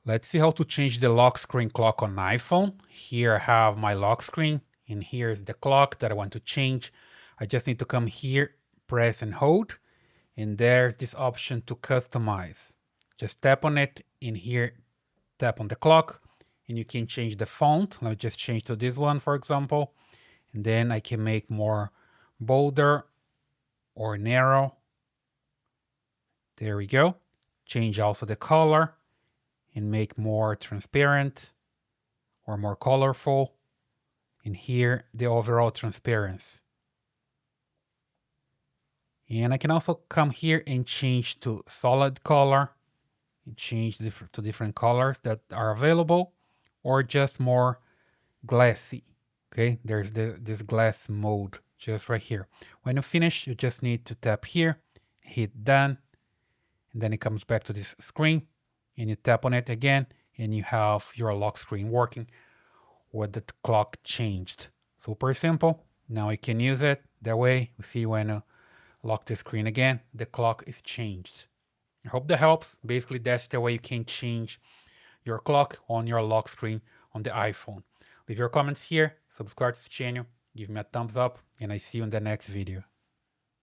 Let's see how to change the lock screen clock on iPhone. Here I have my lock screen and here's the clock that I want to change. I just need to come here, press and hold, and there's this option to customize. Just tap on it and here tap on the clock and you can change the font. Let me just change to this one, for example, and then I can make more bolder or narrow. There we go. Change also the color and make more transparent or more colorful. And here the overall transparency. And I can also come here and change to solid color and change to different colors that are available, or just more glassy. Okay, there's this glass mode just right here. When you finish, you just need to tap here, hit done, and then it comes back to this screen and you tap on it again and you have your lock screen working with the clock changed. Super simple. Now you can use it that way. You see, when I lock the screen again, the clock is changed. I hope that helps. Basically, that's the way you can change your clock on your lock screen on the iPhone. Leave your comments here, subscribe to this channel, give me a thumbs up, and I see you in the next video.